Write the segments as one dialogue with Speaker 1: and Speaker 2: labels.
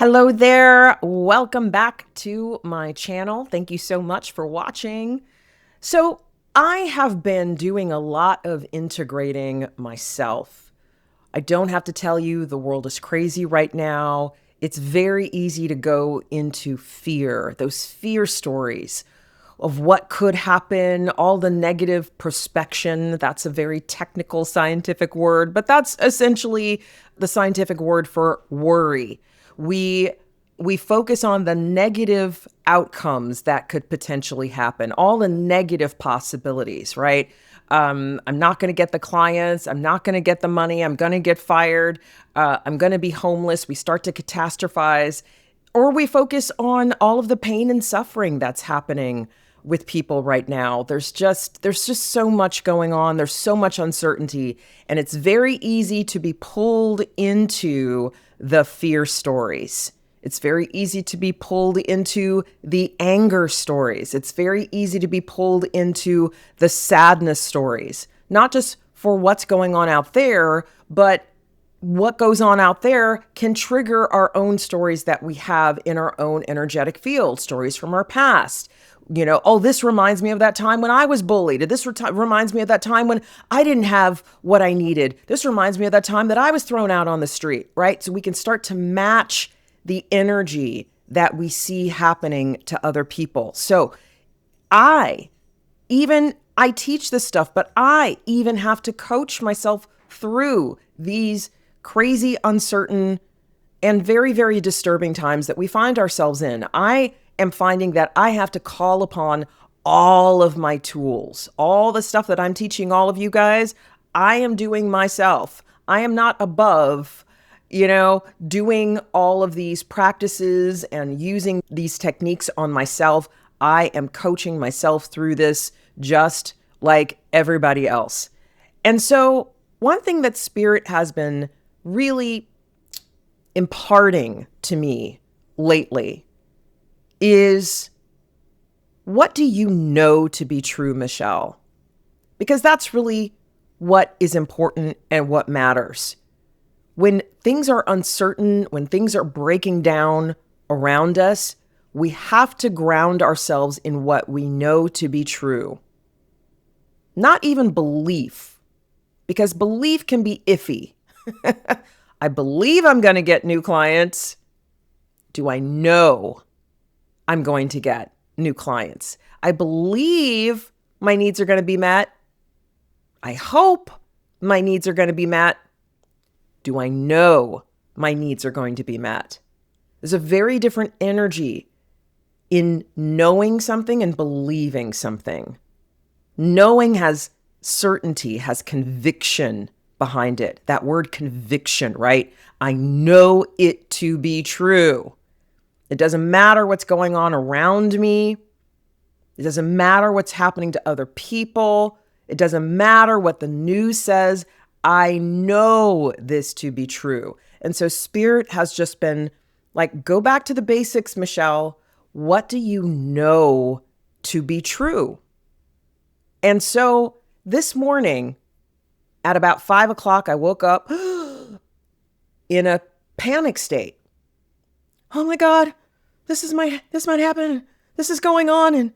Speaker 1: Hello there. Welcome back to my channel. Thank you so much for watching. So I have been doing a lot of integrating myself. I don't have to tell you the world is crazy right now. It's very easy to go into fear, those fear stories of what could happen, all the negative prospection. That's a very technical scientific word, but that's essentially the scientific word for worry. We focus on the negative outcomes that could potentially happen, all the negative possibilities, right? I'm not going to get the clients. I'm not going to get the money. I'm going to get fired. I'm going to be homeless. We start to catastrophize, or we focus on all of the pain and suffering that's happening with people right now. There's just so much going on. There's so much uncertainty, and it's very easy to be pulled into the fear stories. It's very easy to be pulled into the anger stories. It's very easy to be pulled into the sadness stories, not just for what's going on out there, but what goes on out there can trigger our own stories that we have in our own energetic field, stories from our past. You know, oh, this reminds me of that time when I was bullied. This reminds me of that time when I didn't have what I needed. This reminds me of that time that I was thrown out on the street, right? So we can start to match the energy that we see happening to other people. So I teach this stuff, but I even have to coach myself through these crazy, uncertain, and very, very disturbing times that we find ourselves in. I am finding that I have to call upon all of my tools, all the stuff that I'm teaching all of you guys. I am doing myself. I am not above, doing all of these practices and using these techniques on myself. I am coaching myself through this just like everybody else. And so one thing that Spirit has been really imparting to me lately is, what do you know to be true, Michelle? Because that's really what is important and what matters. When things are uncertain, when things are breaking down around us, we have to ground ourselves in what we know to be true. Not even belief, because belief can be iffy. I believe I'm going to get new clients. Do I know I'm going to get new clients? I believe my needs are going to be met. I hope my needs are going to be met. Do I know my needs are going to be met? There's a very different energy in knowing something and believing something. Knowing has certainty, has conviction behind it. That word conviction, right? I know it to be true. It doesn't matter what's going on around me. It doesn't matter what's happening to other people. It doesn't matter what the news says. I know this to be true. And so Spirit has just been like, go back to the basics, Michelle. What do you know to be true? And so this morning at about 5 o'clock, I woke up in a panic state. Oh my God, this might happen. This is going on. And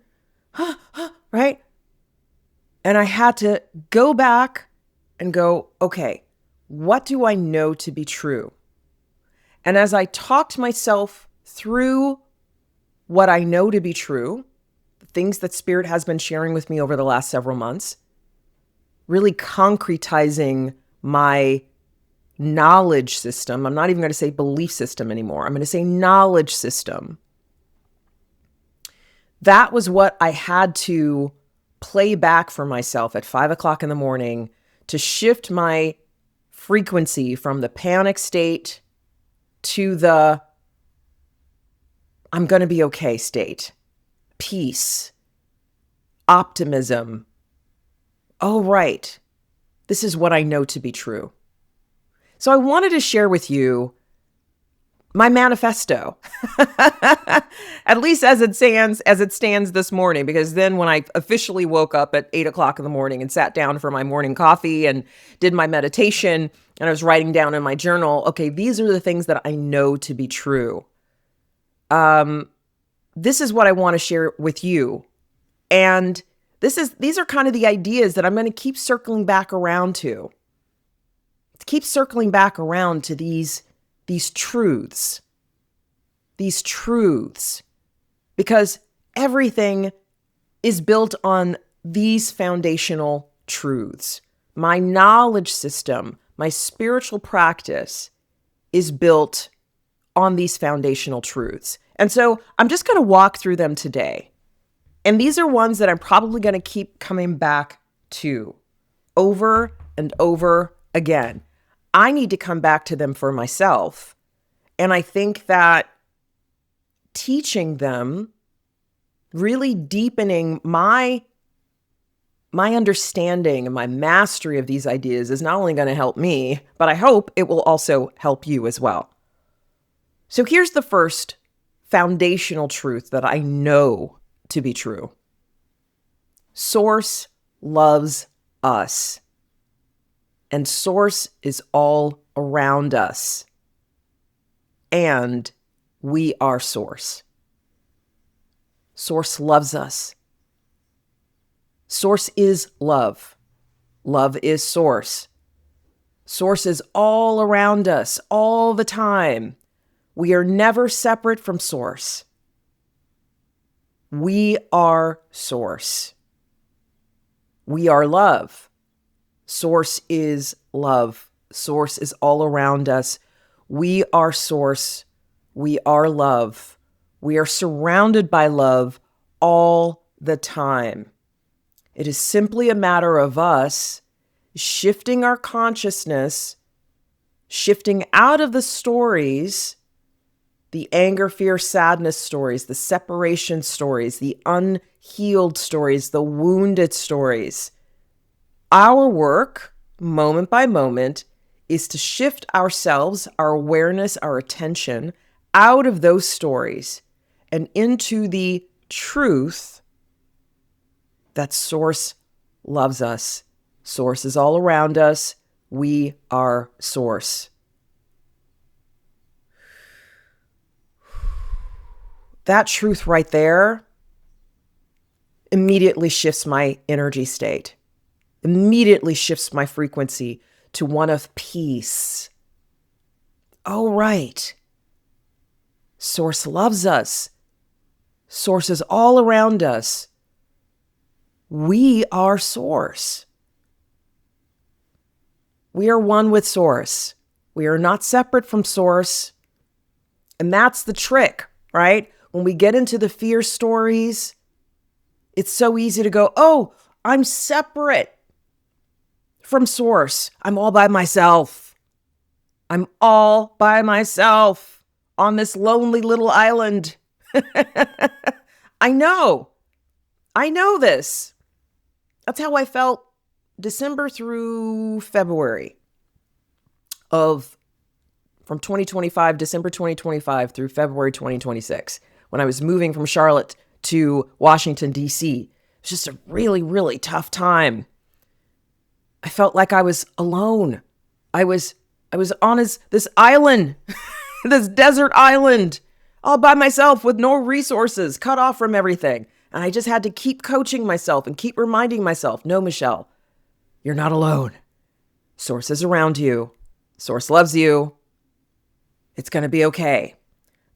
Speaker 1: right. And I had to go back and go, okay, what do I know to be true? And as I talked myself through what I know to be true, the things that Spirit has been sharing with me over the last several months, really concretizing my knowledge system. I'm not even going to say belief system anymore. I'm going to say knowledge system. That was what I had to play back for myself at 5 o'clock in the morning to shift my frequency from the panic state to the I'm going to be okay state. Peace, optimism. Oh, right. This is what I know to be true. So I wanted to share with you my manifesto, at least as it stands this morning, because then when I officially woke up at 8 o'clock in the morning and sat down for my morning coffee and did my meditation, and I was writing down in my journal, okay, these are the things that I know to be true. This is what I want to share with you. And these are kind of the ideas that I'm going to keep circling back around to. Keep circling back around to these truths. These truths. Because everything is built on these foundational truths. My knowledge system, my spiritual practice is built on these foundational truths. And so I'm just going to walk through them today. And these are ones that I'm probably going to keep coming back to over and over again. I need to come back to them for myself. And I think that teaching them, really deepening my understanding and my mastery of these ideas is not only going to help me, but I hope it will also help you as well. So here's the first foundational truth that I know to be true. Source loves us. And Source is all around us. And we are Source. Source loves us. Source is love. Love is Source. Source is all around us all the time. We are never separate from Source. We are Source. We are love. Source is love. Source is all around us. We are Source. We are love. We are surrounded by love all the time. It is simply a matter of us shifting our consciousness, shifting out of the stories, the anger, fear, sadness stories, the separation stories, the unhealed stories, the wounded stories. Our work, moment by moment, is to shift ourselves, our awareness, our attention out of those stories and into the truth that Source loves us. Source is all around us. We are Source. That truth right there immediately shifts my energy state, immediately shifts my frequency to one of peace. Oh, right. Source loves us. Source is all around us. We are Source. We are one with Source. We are not separate from Source. And that's the trick, right? When we get into the fear stories, it's so easy to go, oh, I'm separate from Source. I'm all by myself. I'm all by myself on this lonely little island. I know this. That's how I felt December through February from 2025, December 2025 through February 2026, when I was moving from Charlotte to Washington, D.C. It was just a really, really tough time. I felt like I was alone. I was on this island, this desert island, all by myself with no resources, cut off from everything. And I just had to keep coaching myself and keep reminding myself, no, Michelle, you're not alone. Source is around you. Source loves you. It's going to be okay.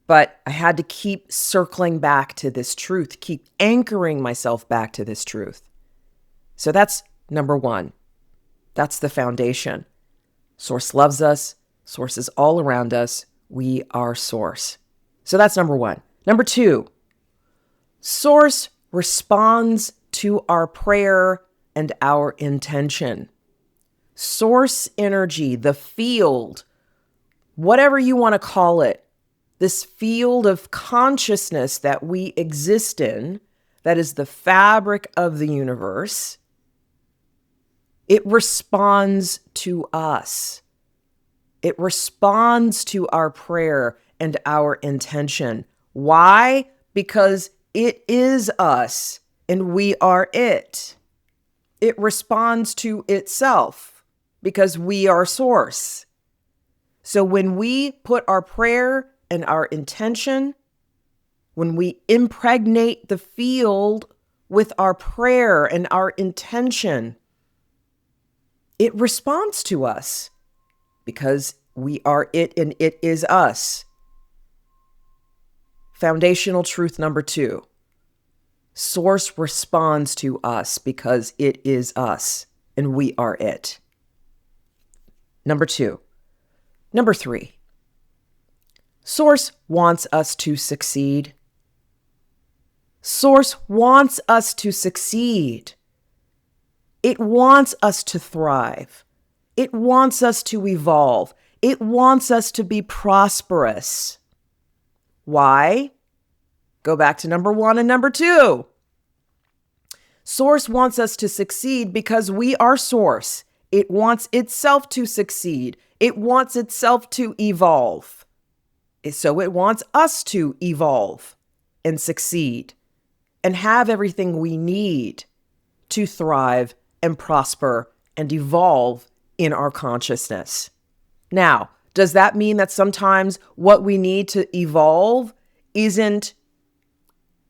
Speaker 1: But I had to keep circling back to this truth, keep anchoring myself back to this truth. So that's number one. That's the foundation. Source loves us. Source is all around us. We are Source. So that's number one. Number two, Source responds to our prayer and our intention. Source energy, the field, whatever you want to call it, this field of consciousness that we exist in, that is the fabric of the universe, it responds to us. It responds to our prayer and our intention. Why? Because it is us and we are it. It responds to itself because we are Source. So when we put our prayer and our intention when we impregnate the field with our prayer and our intention, it responds to us because we are it and it is us. Foundational truth number 2. Source responds to us because it is us and we are it. Number 2. Number 3. Source wants us to succeed. Source wants us to succeed. It wants us to thrive. It wants us to evolve. It wants us to be prosperous. Why? Go back to number 1 and number 2. Source wants us to succeed because we are Source. It wants itself to succeed. It wants itself to evolve. So it wants us to evolve and succeed and have everything we need to thrive and prosper and evolve in our consciousness. Now, does that mean that sometimes what we need to evolve isn't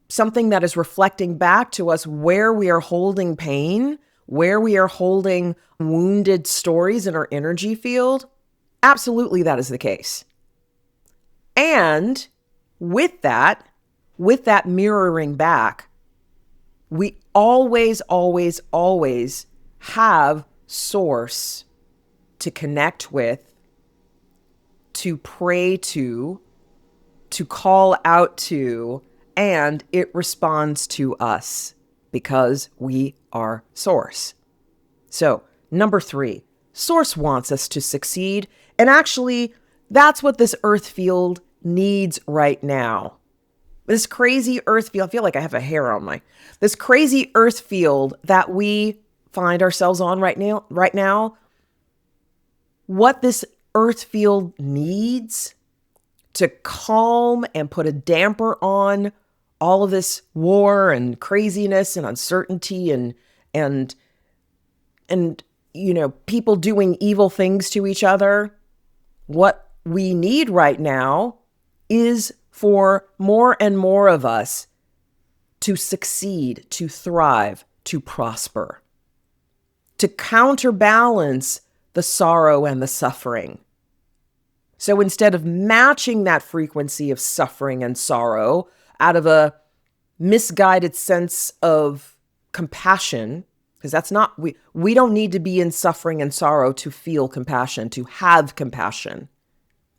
Speaker 1: something that is reflecting back to us where we are holding pain, where we are holding wounded stories in our energy field? Absolutely, that is the case. And with that mirroring back, we always have Source to connect with, to pray to call out to, and it responds to us because we are Source. So, number 3, Source wants us to succeed. And actually, that's what this earth field needs right now. This crazy earth field, I feel like I have a hair on this crazy earth field that we find ourselves on right now, what this earth field needs to calm and put a damper on all of this war and craziness and uncertainty and people doing evil things to each other. What we need right now is for more and more of us to succeed, to thrive, to prosper, to counterbalance the sorrow and the suffering. So instead of matching that frequency of suffering and sorrow out of a misguided sense of compassion, because that's not, we don't need to be in suffering and sorrow to feel compassion, to have compassion.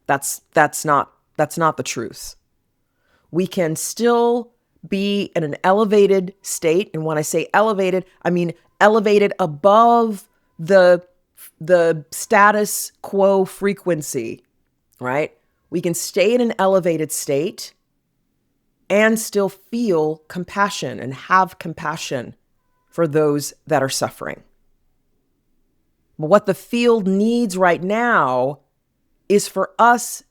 Speaker 1: That's not the truth. We can still be in an elevated state. And when I say elevated, I mean elevated above the status quo frequency, right? We can stay in an elevated state and still feel compassion and have compassion for those that are suffering. But what the field needs right now is for us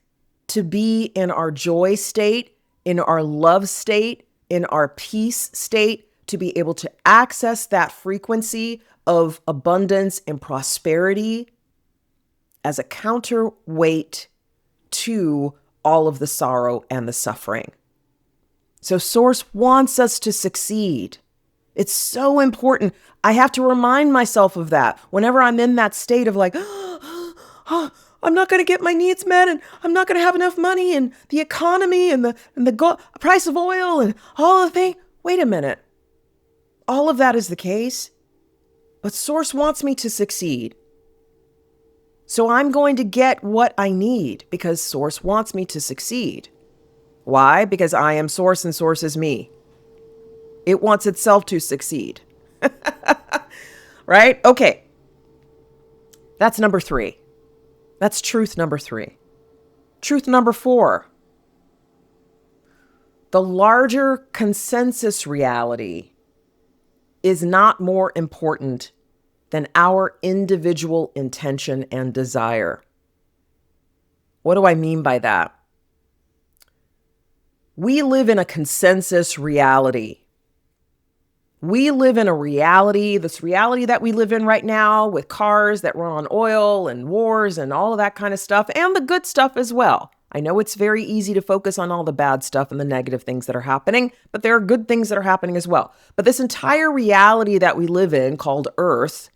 Speaker 1: to be in our joy state, in our love state, in our peace state, to be able to access that frequency of abundance and prosperity as a counterweight to all of the sorrow and the suffering. So Source wants us to succeed. It's so important. I have to remind myself of that whenever I'm in that state of like, I'm not going to get my needs met, and I'm not going to have enough money, and the economy and the price of oil and all the things. Wait a minute. All of that is the case, but Source wants me to succeed. So I'm going to get what I need because Source wants me to succeed. Why? Because I am Source and Source is me. It wants itself to succeed. Right? Okay. That's number 3. That's truth number 3. Truth number 4. The larger consensus reality is not more important than our individual intention and desire. What do I mean by that? We live in a consensus reality. We live in a reality, this reality that we live in right now with cars that run on oil and wars and all of that kind of stuff, and the good stuff as well. I know it's very easy to focus on all the bad stuff and the negative things that are happening, but there are good things that are happening as well. But this entire reality that we live in, called Earth,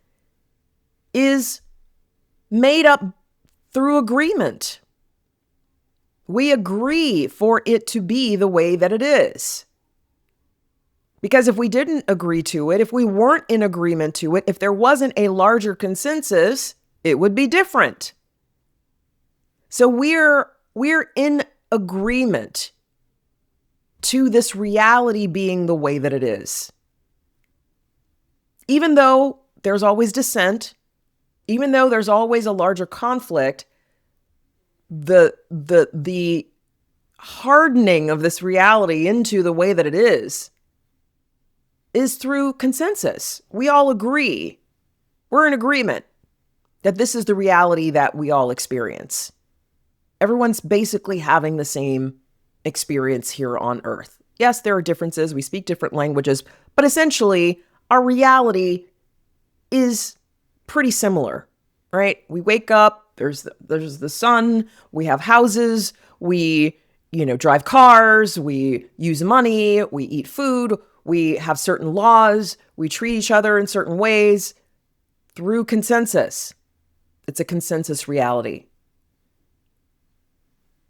Speaker 1: is made up through agreement. We agree for it to be the way that it is. Because if we didn't agree to it, if we weren't in agreement to it, if there wasn't a larger consensus, it would be different. So we're in agreement to this reality being the way that it is. Even though there's always dissent, even though there's always a larger conflict, the hardening of this reality into the way that it is through consensus. We all agree. We're in agreement that this is the reality that we all experience. Everyone's basically having the same experience here on Earth. Yes, there are differences. We speak different languages, but essentially our reality is pretty similar, right? We wake up, there's the sun, we have houses, we, drive cars, we use money, we eat food, we have certain laws, we treat each other in certain ways through consensus. It's a consensus reality.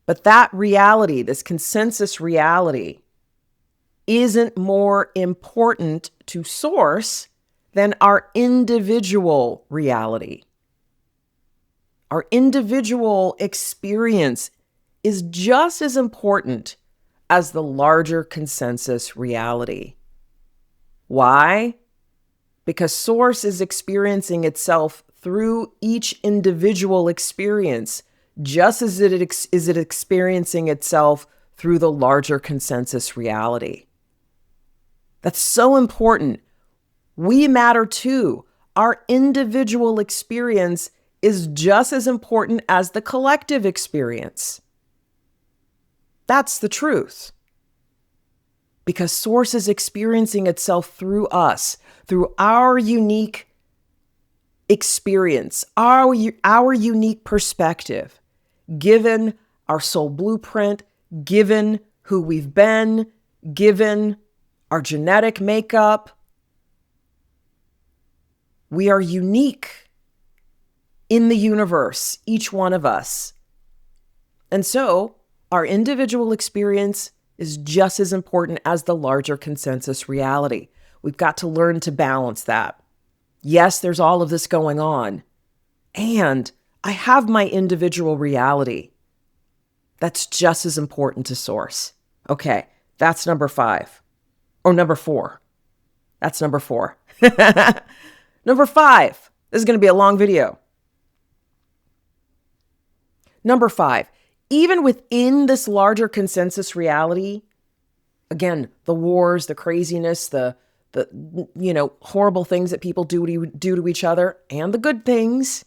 Speaker 1: But that reality, this consensus reality, isn't more important to Source than our individual reality. Our individual experience is just as important as the larger consensus reality. Why? Because Source is experiencing itself through each individual experience, just as it is experiencing itself through the larger consensus reality. That's so important. We matter too. Our individual experience is just as important as the collective experience. That's the truth. Because Source is experiencing itself through us, through our unique experience, our unique perspective, given our soul blueprint, given who we've been, given our genetic makeup. We are unique in the universe, each one of us. And so our individual experience is just as important as the larger consensus reality. We've got to learn to balance that. Yes, there's all of this going on. And I have my individual reality. That's just as important to Source. Okay, that's number 5. Or number 4. That's number 4. Number 5. This is going to be a long video. Number 5. Even within this larger consensus reality, again, the wars, the craziness, the horrible things that people do to each other, and the good things.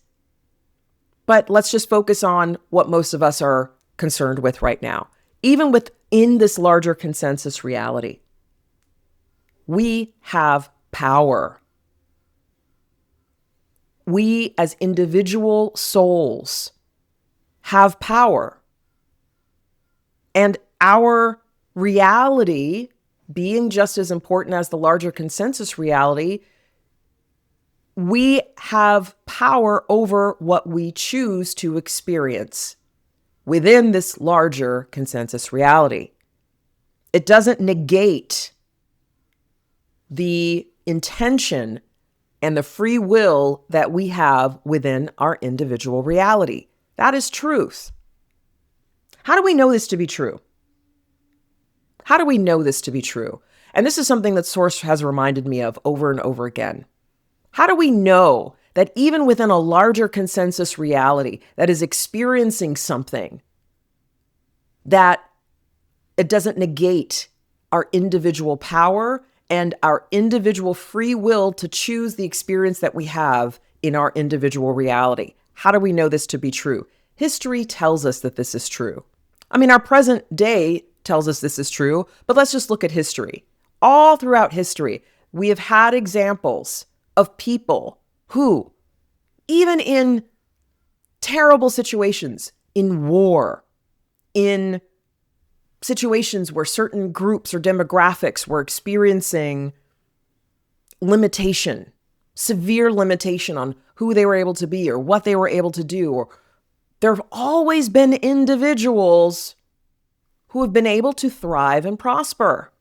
Speaker 1: But let's just focus on what most of us are concerned with right now. Even within this larger consensus reality, we have power. We as individual souls have power. And our reality, being just as important as the larger consensus reality, we have power over what we choose to experience within this larger consensus reality. It doesn't negate the intention and the free will that we have within our individual reality. That is truth. How do we know this to be true? How do we know this to be true? And this is something that Source has reminded me of over and over again. How do we know that even within a larger consensus reality that is experiencing something, that it doesn't negate our individual power and our individual free will to choose the experience that we have in our individual reality? How do we know this to be true? History tells us that this is true. I mean, our present day tells us this is true, but let's just look at history. All throughout history, we have had examples of people who, even in terrible situations, in war, in situations where certain groups or demographics were experiencing limitation, severe limitation on who they were able to be or what they were able to do. Or there have always been individuals who have been able to thrive and prosper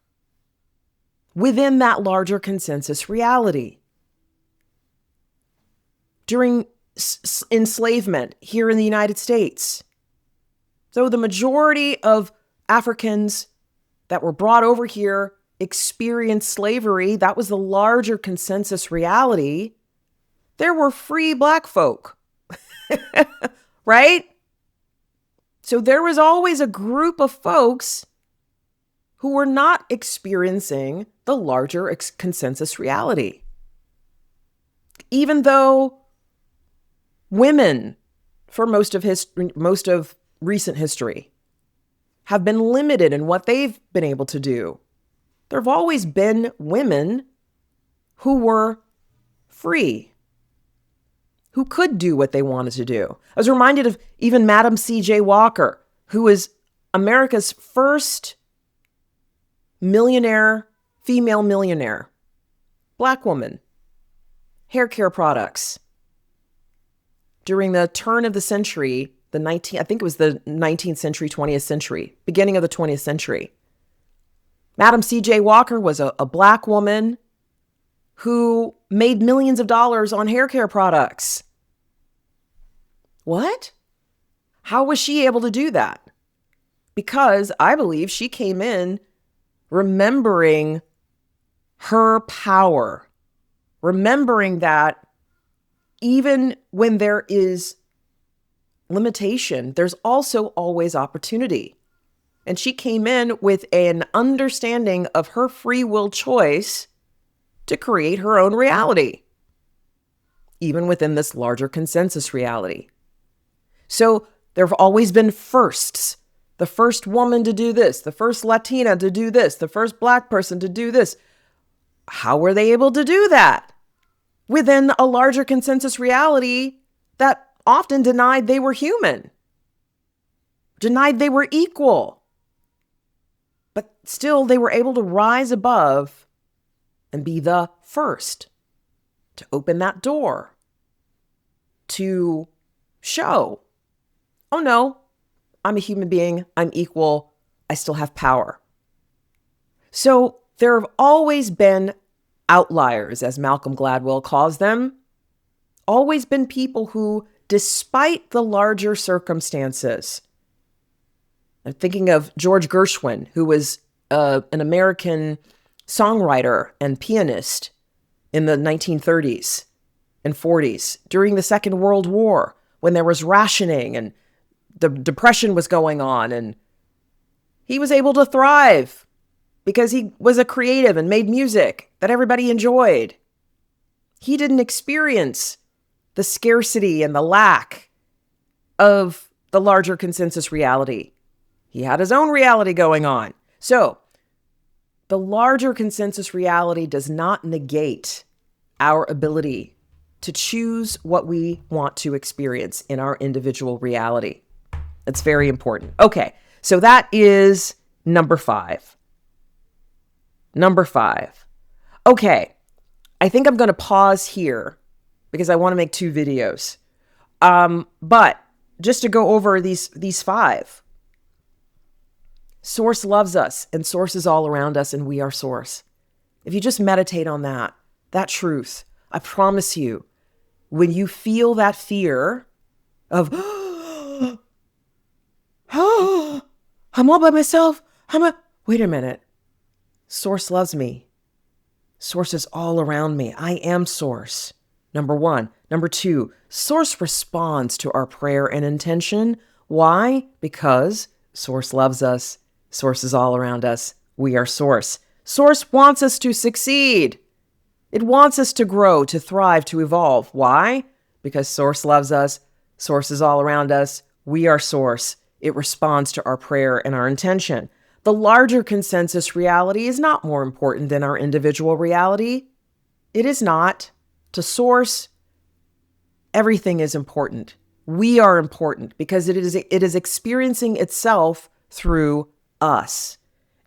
Speaker 1: within that larger consensus reality. During enslavement here in the United States, so the majority of Africans that were brought over here experienced slavery. That was the larger consensus reality. There were free Black folk, right? So there was always a group of folks who were not experiencing the larger consensus reality. Even though women, for most of recent history, have been limited in what they've been able to do, there have always been women who were free, who could do what they wanted to do. I was reminded of even Madam C.J. Walker, who was America's first female millionaire, Black woman, hair care products. During the turn of the century, I think it was the 19th century, 20th century, beginning of the 20th century. Madam C.J. Walker was a Black woman who made millions of dollars on hair care products. What? How was she able to do that? Because I believe she came in remembering her power, remembering that even when there is limitation, there's also always opportunity. And she came in with an understanding of her free will choice to create her own reality, even within this larger consensus reality. So there have always been firsts. The first woman to do this, the first Latina to do this, the first Black person to do this. How were they able to do that? Within a larger consensus reality that often denied they were human, denied they were equal. But still, they were able to rise above and be the first to open that door, to show, oh no, I'm a human being, I'm equal, I still have power. So there have always been outliers, as Malcolm Gladwell calls them, always been people who, despite the larger circumstances, I'm thinking of George Gershwin, who was an American songwriter and pianist in the 1930s and 40s during the Second World War, when there was rationing and the Depression was going on, and he was able to thrive because he was a creative and made music that everybody enjoyed. He didn't experience the scarcity and the lack of the larger consensus reality. He had his own reality going on. So the larger consensus reality does not negate our ability to choose what we want to experience in our individual reality. It's very important. Okay, so that is number 5. Number 5. Okay, I think I'm going to pause here because I want to make 2 videos. But just to go over these 5. Source loves us, and Source is all around us, and we are Source. If you just meditate on that truth, I promise you, when you feel that fear of, oh, I'm all by myself, wait a minute. Source loves me. Source is all around me. I am Source. Number 1. Number 2, Source responds to our prayer and intention. Why? Because Source loves us. Source is all around us. We are Source. Source wants us to succeed. It wants us to grow, to thrive, to evolve. Why? Because Source loves us. Source is all around us. We are Source. It responds to our prayer and our intention. The larger consensus reality is not more important than our individual reality. It is not. To Source, everything is important. We are important because it is experiencing itself through us.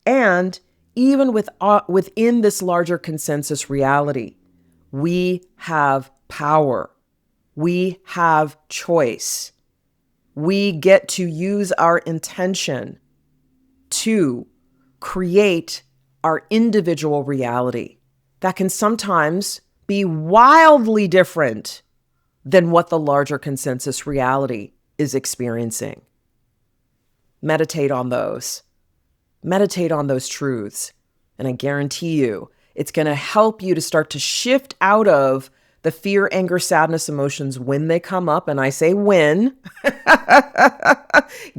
Speaker 1: And even within this larger consensus reality, we have power. We have choice. We get to use our intention to create our individual reality that can sometimes be wildly different than what the larger consensus reality is experiencing. Meditate on those. Meditate on those truths. And I guarantee you, it's going to help you to start to shift out of the fear, anger, sadness emotions when they come up. And I say when,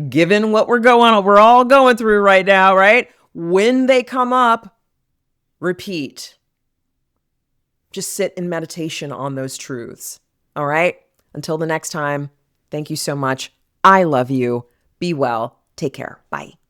Speaker 1: given what we're all going through right now, right? When they come up, repeat. Just sit in meditation on those truths. All right? Until the next time, thank you so much. I love you. Be well. Take care. Bye.